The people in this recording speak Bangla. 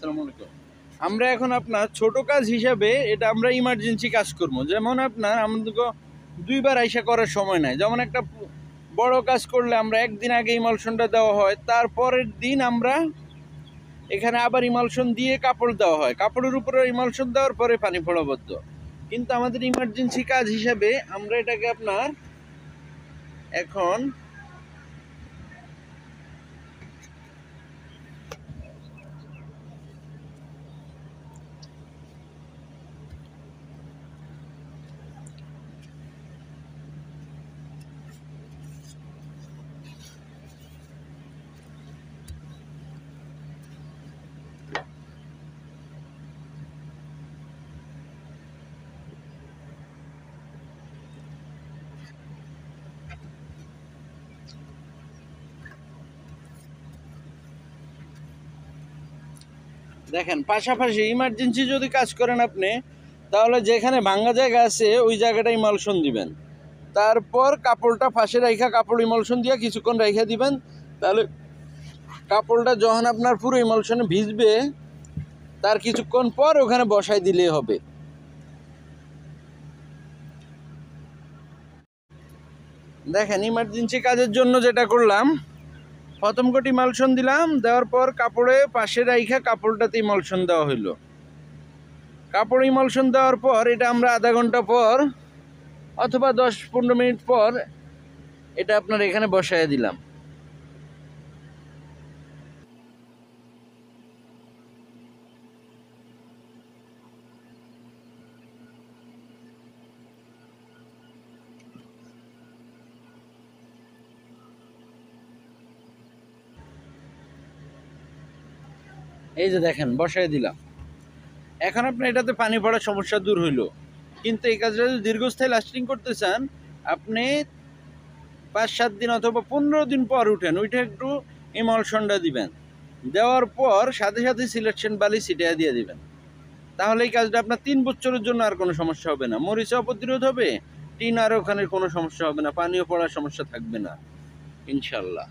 আসসালামু আলাইকুম। আমরা এখন আপনার ছোট কাজ হিসাবে এটা আমরা ইমার্জেন্সি কাজ করবো। যেমন আপনার আমাদের দুইবার আইসা করার সময় নাই। যেমন একটা বড় কাজ করলে আমরা একদিন আগে ইমালশনটা দেওয়া হয়, তারপরের দিন আমরা এখানে আবার ইমালশন দিয়ে কাপড় দেওয়া হয়, কাপড়ের উপরে ইমালশন দেওয়ার পরে পানি ফোড়াবদ্ধ। কিন্তু আমাদের ইমার্জেন্সি কাজ হিসাবে আমরা এটাকে আপনার এখন দেখেন, পাশাপাশি ইমার্জেন্সি যদি কাজ করেন আপনি, তাহলে যেখানে ভাঙ্গা জায়গা আছে ওই জায়গাটা ইমালশন দিবেন। তারপর কাপড়টা ফাঁসে রাইখা কাপড় ইমালশন দিয়ে কিছুক্ষণ রাইখা দিবেন। তাহলে কাপড়টা যখন আপনার পুরো ইমালশনে ভিজবে, তার কিছুক্ষণ পর ওখানে বসাই দিলেই হবে। দেখেন, ইমার্জেন্সি কাজের জন্য যেটা করলাম, প্রথম কোট ইমালশন দিলাম, দেওয়ার পর কাপড়ে পাশে রাইখা কাপড়টাতে ইমালশন দেওয়া হইলো। কাপড় ইমালশন দেওয়ার পর এটা আমরা আধা ঘন্টা পর অথবা 10-15 মিনিট পর এটা আপনার এখানে বসায় দিলাম। এই যে দেখেন, বসায় দিলাম। এখন আপনি এটাতে পানি পড়ার সমস্যা দূর হইলো। কিন্তু এই কাজটা যদি দীর্ঘস্থায়ী লাস্টিং করতে চান, আপনি 5-7 দিন অথবা 15 দিন পর উঠে একটু ইমালশনটা দিবেন। দেওয়ার পর সাথে সাথে সিলেকশন বালি ছিটিয়ে দিয়ে দিবেন। তাহলে এই কাজটা আপনার 3 বছরের জন্য আর কোনো সমস্যা হবে না। মরিচা প্রতিরোধ হবে, টিন আর ওখানে কোনো সমস্যা হবে না, পানিও পড়ার সমস্যা থাকবে না ইনশাল্লাহ।